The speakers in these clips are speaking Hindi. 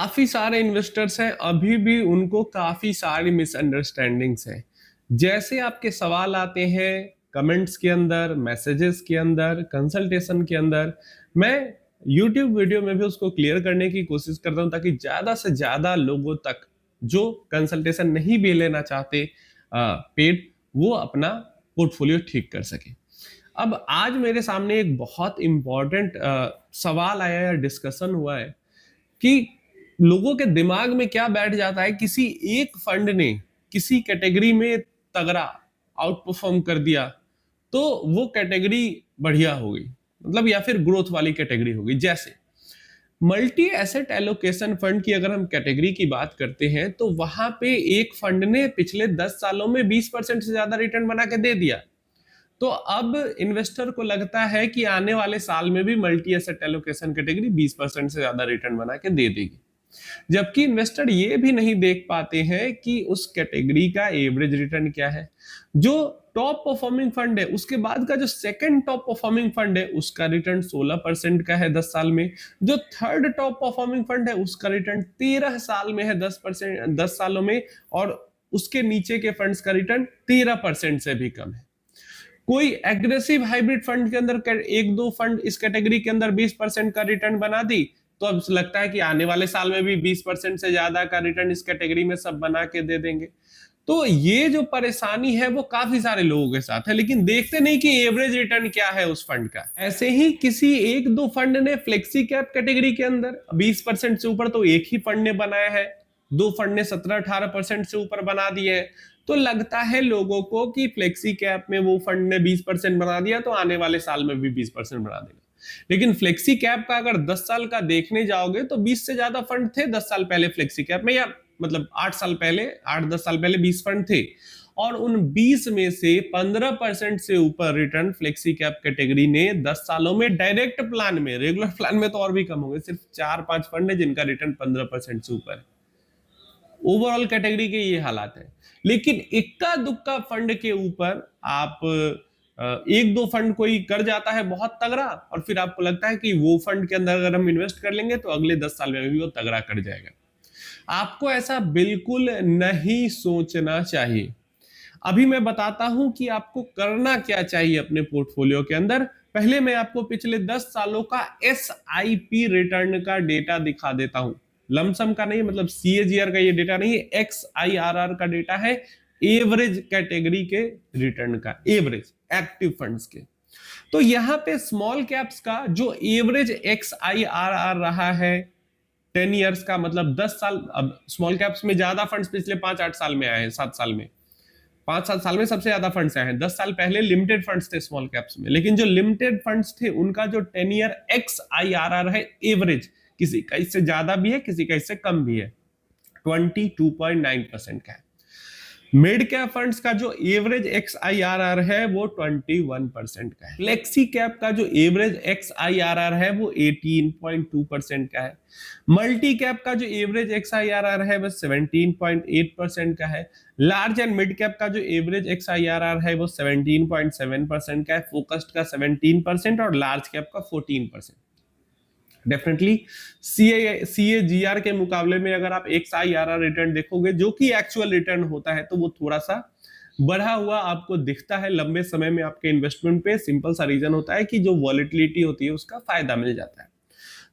काफी सारे इन्वेस्टर्स हैं, अभी भी उनको काफी सारी मिसअंडरस्टैंडिंग्स हैं। जैसे आपके सवाल आते हैं कमेंट्स के अंदर, मैसेजेस के अंदर, कंसल्टेशन के अंदर, मैं यूट्यूब वीडियो में भी उसको क्लियर करने की कोशिश करता हूं ताकि ज्यादा से ज्यादा लोगों तक जो कंसल्टेशन नहीं भी लेना चाहते पेड, वो अपना पोर्टफोलियो ठीक कर सके। अब आज मेरे सामने एक बहुत इंपॉर्टेंट सवाल आया है, डिस्कशन हुआ है कि लोगों के दिमाग में क्या बैठ जाता है, किसी एक फंड ने किसी कैटेगरी में तगड़ा आउट परफॉर्म कर दिया तो वो कैटेगरी बढ़िया हो गई, मतलब या फिर ग्रोथ वाली कैटेगरी हो गई। जैसे मल्टी एसेट एलोकेशन फंड की अगर हम कैटेगरी की बात करते हैं तो वहां पे एक फंड ने पिछले 10 सालों में 20% से ज्यादा रिटर्न बना के दे दिया, तो अब इन्वेस्टर को लगता है कि आने वाले साल में भी मल्टी एसेट एलोकेशन कैटेगरी 20% से ज्यादा रिटर्न बना के दे देगी। जबकि इन्वेस्टर ये भी नहीं देख पाते हैं कि उस कैटेगरी का एवरेज रिटर्न क्या है। जो टॉप परफॉर्मिंग फंड है उसके बाद का जो सेकंड टॉप परफॉर्मिंग फंड है उसका रिटर्न 16% का है 10 साल में। जो थर्ड टॉप परफॉर्मिंग फंड है उसका रिटर्न 13 साल में है 10%, 10 सालों में। और उसके नीचे के फंड्स का रिटर्न 13% से भी कम है। कोई एग्रेसिव हाइब्रिड फंड के अंदर एक दो फंड इस कैटेगरी के अंदर 20% का रिटर्न बना दी, तो अब लगता है कि आने वाले साल में भी 20% से ज्यादा का रिटर्न इस कैटेगरी में सब बना के दे देंगे। तो ये जो परेशानी है वो काफी सारे लोगों के साथ है, लेकिन देखते नहीं कि एवरेज रिटर्न क्या है उस फंड का। ऐसे ही किसी एक दो फंड ने फ्लेक्सी कैप कैटेगरी के अंदर 20% से ऊपर तो एक ही फंड ने बनाया है, दो फंड ने 17-18% से ऊपर बना दिए हैं, तो लगता है लोगों को कि फ्लेक्सी कैप में वो फंड ने 20% बना दिया तो आने वाले साल में भी 20% बना देगा। लेकिन फ्लेक्सी कैप का अगर 10 साल का देखने जाओगे तो 20 से ज्यादा फंड थे 10 साल पहले फ्लेक्सी कैप में, या मतलब 8 साल पहले, 8-10 साल पहले 20 फंड थे, और उन 20 में से 15% से ऊपर रिटर्न फ्लेक्सी कैप कैटेगरी ने 10 सालों में डायरेक्ट प्लान में, रेगुलर प्लान में तो और भी कम होंगे, सिर्फ 4-5 फंड है जिनका रिटर्न 15% से ऊपर है। ओवरऑल कैटेगरी के ये हालात है। लेकिन इक्का दुक्का फंड के ऊपर आप एक दो फंड कोई कर जाता है बहुत तगड़ा, और फिर आपको लगता है कि वो फंड के अंदर अगर हम इन्वेस्ट कर लेंगे तो अगले 10 साल में भी वो तगड़ा कर जाएगा। आपको ऐसा बिल्कुल नहीं सोचना चाहिए। अभी मैं बताता हूं कि आपको करना क्या चाहिए अपने पोर्टफोलियो के अंदर। पहले मैं आपको पिछले 10 सालों का SIP रिटर्न का डेटा दिखा देता हूं। लमसम का नहीं, मतलब CAGR का ये डेटा नहीं है, XIRR का डेटा है, एवरेज कैटेगरी के रिटर्न का, एवरेज एक्टिव फंड्स के। तो यहां पे स्मॉल कैप्स का जो एवरेज XIRR रहा है 10 इयर्स का, मतलब 10 साल। अब स्मॉल कैप्स में ज्यादा फंड्स पिछले 5-8 साल में आए हैं, 7 साल में, 5-7 साल में सबसे ज्यादा फंड्स आए हैं। 10 साल पहले लिमिटेड फंड्स थे स्मॉल कैप्स में, लेकिन जो लिमिटेड फंड्स थे उनका जो 10 ईयर XIRR है एवरेज, किसी का इससे ज्यादा भी है, किसी का इससे कम भी है, 22.9% का है। मिड कैप फंड्स का जो एवरेज XIRR है वो 21% का है। फ्लेक्सी कैप का जो एवरेज XIRR है वो 18.2% का है। मल्टी कैप का जो एवरेज XIRR है वो 17.8% का है। लार्ज एंड मिड कैप का जो एवरेज XIRR है वो 17.7% का है। फोकस्ड का 17% और लार्ज कैप का 14%। डेफिनेटली CAGR के मुकाबले में अगर आप XIRR रिटर्न देखोगे जो कि एक्चुअल रिटर्न होता है तो वो थोड़ा सा बढ़ा हुआ आपको दिखता है लंबे समय में आपके इन्वेस्टमेंट पे। सिंपल सा रीजन होता है कि जो वॉलेटिलिटी होती है उसका फायदा मिल जाता है।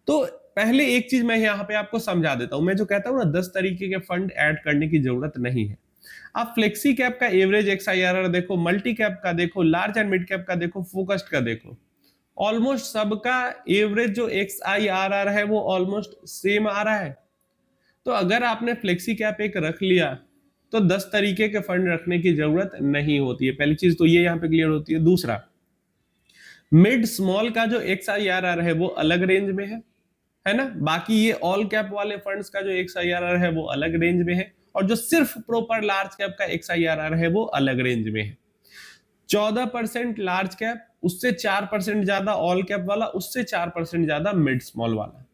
तो पहले एक चीज मैं यहाँ पे आपको समझा देता हूं। मैं जो कहता हूं ना 10 तरीके के फंड ऐड करने की जरूरत नहीं है। आप फ्लेक्सी कैप का एवरेज XIRR देखो, मल्टी कैप का देखो, लार्ज एंड मिड कैप का देखो, फोकस्ड का देखो, ऑलमोस्ट सबका एवरेज जो XIRR है वो ऑलमोस्ट सेम आ रहा है। तो अगर आपने फ्लेक्सी कैप एक रख लिया तो 10 तरीके के फंड रखने की जरूरत नहीं होती है। पहली चीज तो ये यहां पे क्लियर होती है। दूसरा, मिड स्मॉल का जो XIRR है वो अलग रेंज में है ना। बाकी ये ऑल कैप वाले फंड्स का जो XIRR है वो अलग रेंज में है, और जो सिर्फ प्रॉपर लार्ज कैप का XIRR है वो अलग रेंज में है। 14% लार्ज कैप, उससे 4% ज्यादा ऑल कैप वाला, उससे 4% ज्यादा मिड स्मॉल वाला।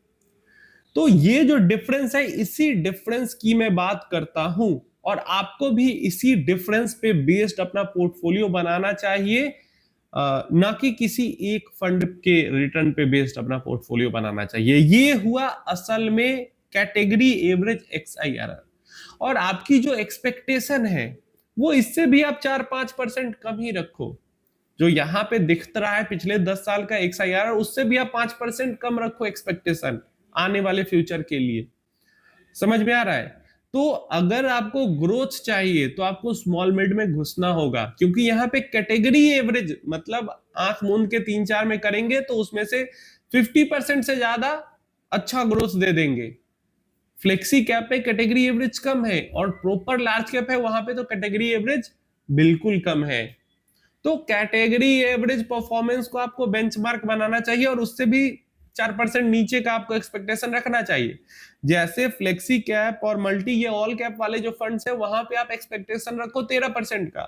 तो ये जो डिफरेंस है, इसी डिफरेंस की मैं बात करता हूं, और आपको भी इसी डिफरेंस पे बेस्ड अपना पोर्टफोलियो बनाना चाहिए, ना कि किसी एक फंड के रिटर्न पे बेस्ड अपना पोर्टफोलियो बनाना चाहिए। ये हुआ असल में कैटेगरी एवरेज XIRR, और आपकी जो एक्सपेक्टेशन है वो इससे भी आप 4-5% कम ही रखो। जो यहाँ पे दिख रहा है पिछले 10 साल का XIRR, उससे भी आप 5% कम रखो एक्सपेक्टेशन आने वाले फ्यूचर के लिए। समझ में आ रहा है? तो अगर आपको ग्रोथ चाहिए तो आपको स्मॉल मिड में घुसना होगा, क्योंकि यहाँ पे कैटेगरी एवरेज मतलब आंख मूंद के 3-4 में करेंगे तो उसमें से 50% से ज्यादा अच्छा ग्रोथ दे देंगे। फ्लेक्सी कैप पे कैटेगरी एवरेज कम है और प्रॉपर लार्ज कैप है, वहां पे तो कैटेगरी एवरेज बिल्कुल कम है। तो कैटेगरी एवरेज परफॉर्मेंस को आपको बेंचमार्क बनाना चाहिए और उससे भी 4% नीचे का आपको एक्सपेक्टेशन रखना चाहिए। जैसे फ्लेक्सी कैप और मल्टी, ये ऑल कैप वाले जो फंड्स है वहां पे आप एक्सपेक्टेशन रखो 13% का,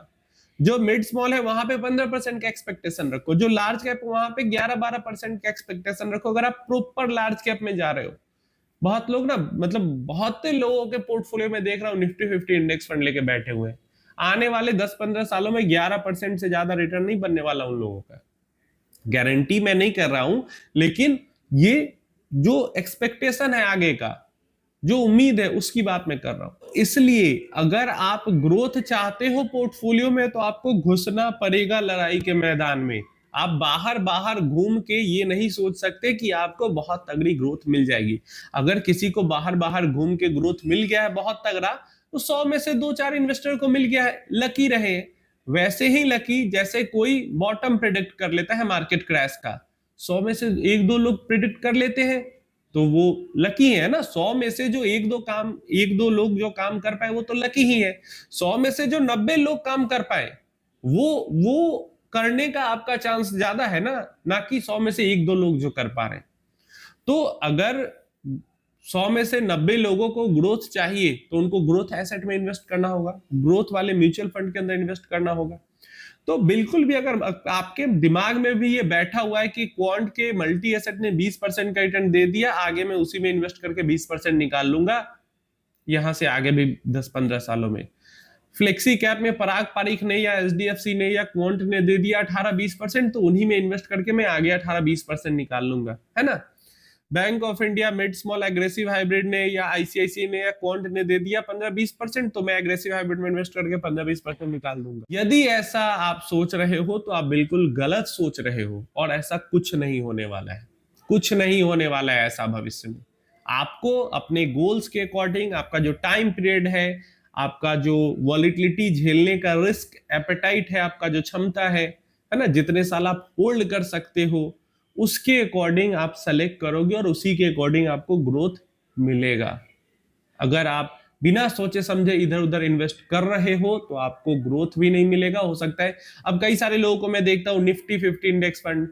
जो मिड स्मॉल है वहां पे 15% का एक्सपेक्टेशन रखो, जो लार्ज कैप वहां पे 11-12% का एक्सपेक्टेशन रखो, अगर आप प्रॉपर लार्ज कैप में जा रहे हो। बहुत लोग ना, मतलब बहुत लोगों के पोर्टफोलियो में देख रहा हूँ निफ्टी 50 इंडेक्स फंड लेके बैठे हुए हैं। आने वाले 10-15 सालों में 11% से ज्यादा रिटर्न नहीं बनने वाला उन लोगों का, गारंटी मैं नहीं कर रहा हूं, लेकिन ये जो एक्सपेक्टेशन है आगे का, जो उम्मीद है उसकी बात मैं कर रहा हूं। इसलिए अगर आप ग्रोथ चाहते हो पोर्टफोलियो में तो आपको घुसना पड़ेगा लड़ाई के मैदान में। आप बाहर बाहर घूम के ये नहीं सोच सकते कि आपको बहुत तगड़ी ग्रोथ मिल जाएगी। अगर किसी को बाहर बाहर घूम के ग्रोथ मिल गया है बहुत तगड़ा, तो 100 में से 2-4 इन्वेस्टर को मिल गया है, लकी रहे। वैसे ही लकी जैसे कोई बॉटम प्रिडिक्ट कर लेता है मार्केट क्रैश का, 100 में से 1-2 लोग प्रिडिक्ट कर लेते हैं तो वो लकी है ना। 100 में से जो 1-2 लोग जो काम कर पाए वो तो लकी ही है। 100 में से जो 90 लोग काम कर पाए वो करने का आपका चांस ज्यादा है ना कि 100 में से 1-2 लोग जो कर पा रहे हैं। तो अगर 100 में से 90 लोगों को ग्रोथ चाहिए तो उनको ग्रोथ एसेट में इन्वेस्ट करना होगा, ग्रोथ वाले म्यूचुअल फंड के अंदर इन्वेस्ट करना होगा। तो बिल्कुल भी अगर आपके दिमाग में भी ये बैठा हुआ है कि क्वांट के मल्टी एसेट ने 20% का रिटर्न दे दिया, आगे मैं उसी में इन्वेस्ट करके 20% निकाल लूंगा यहां से आगे भी 10-15 सालों में। फ्लेक्सी कैप में पराग पारीख ने या एचडीएफसी ने या क्वांट ने दे दिया 18-20%, तो उन्हीं में इन्वेस्ट करके मैं आगे 18-20% निकाल लूंगा, है ना। Bank of India mid small aggressive hybrid ने या आईसीआईसी ने या क्वांट ने दे दिया 15-20%, तो मैं एग्रेसिव हाइब्रिड में इन्वेस्ट करके 15-20% निकाल दूंगा। यदि ऐसा आप सोच रहे हो तो आप बिल्कुल गलत सोच रहे हो, और ऐसा कुछ नहीं होने वाला है, कुछ नहीं होने वाला है ऐसा भविष्य में। आपको अपने गोल्स के अकॉर्डिंग, आपका जो टाइम पीरियड है, आपका जो वॉलिटिलिटी झेलने का रिस्क एपेटाइट है, आपका जो क्षमता है ना, जितने साल आप होल्ड कर सकते हो, उसके अकॉर्डिंग आप सेलेक्ट करोगे और उसी के अकॉर्डिंग आपको ग्रोथ मिलेगा। अगर आप बिना सोचे समझे इधर उधर इन्वेस्ट कर रहे हो तो आपको ग्रोथ भी नहीं मिलेगा। हो सकता है, अब कई सारे लोगों को मैं देखता हूं निफ्टी 50 इंडेक्स फंड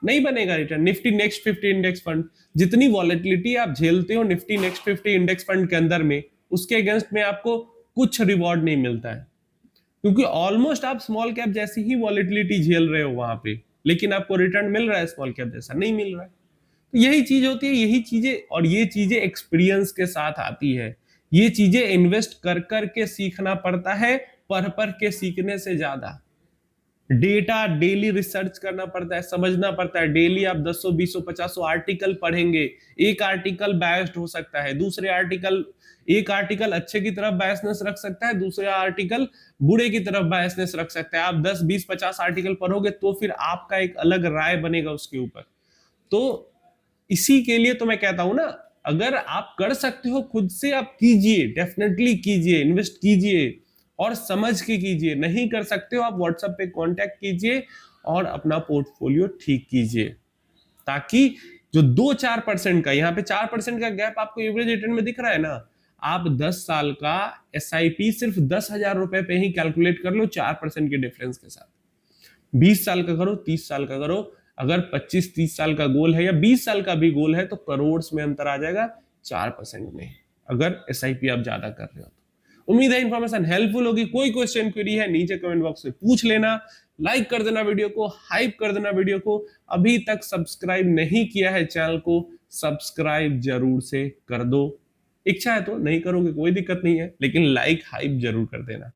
नहीं बनेगा return, Nifty next 50 index fund, जितनी वॉलेटिलिटी आप झेलते हो निफ्टी नेक्स्ट 50 इंडेक्स फंड के अंदर में, उसके अगेंस्ट में आपको कुछ रिवॉर्ड नहीं मिलता है, क्योंकि ऑलमोस्ट आप स्मॉल कैप जैसी ही वॉलेटिलिटी झेल रहे हो वहां पे, लेकिन आपको रिटर्न मिल रहा है स्मॉल कैप जैसा नहीं मिल रहा है। तो यही चीज होती है, यही चीजें, और ये चीजें एक्सपीरियंस के साथ आती है। ये चीजें इन्वेस्ट कर कर के सीखना पड़ता है, पढ़ के सीखने से ज्यादा। डेटा डेली रिसर्च करना पड़ता है, समझना पड़ता है। डेली आप 10, 20, 50 आर्टिकल पढ़ेंगे, एक आर्टिकल बायस्ड हो सकता है, एक आर्टिकल अच्छे की तरफ बायसनेस रख सकता है, दूसरा आर्टिकल बुरे की तरफ बायसनेस रख सकता है। आप 10, 20, 50 आर्टिकल पढ़ोगे तो फिर आपका एक अलग राय बनेगा उसके ऊपर। तो इसी के लिए तो मैं कहता हूं ना, अगर आप कर सकते हो खुद से आप कीजिए, डेफिनेटली कीजिए, इन्वेस्ट कीजिए और समझ के कीजिए। नहीं कर सकते हो आप व्हाट्सएप पे कांटेक्ट कीजिए और अपना पोर्टफोलियो ठीक कीजिए, ताकि जो 2-4% का, यहाँ पे 4% का गैप आपको एवरेज रिटर्न में दिख रहा है ना, आप 10 साल का एसआईपी सिर्फ 10,000 रुपए पे ही कैलकुलेट कर लो 4% के डिफरेंस के साथ। 20 साल का करो, 30 साल का करो, अगर 25-30 साल का गोल है या 20 साल का भी गोल है तो करोड़ में अंतर आ जाएगा 4% में, अगर एसआईपी आप ज्यादा कर रहे हो तो। उम्मीद है इंफॉर्मेशन हेल्पफुल होगी। कोई क्वेश्चन क्वेरी है नीचे कमेंट बॉक्स में पूछ लेना। लाइक कर देना वीडियो को, हाइप कर देना वीडियो को। अभी तक सब्सक्राइब नहीं किया है चैनल को, सब्सक्राइब जरूर से कर दो। इच्छा है तो, नहीं करोगे कोई दिक्कत नहीं है, लेकिन लाइक हाइप जरूर कर देना।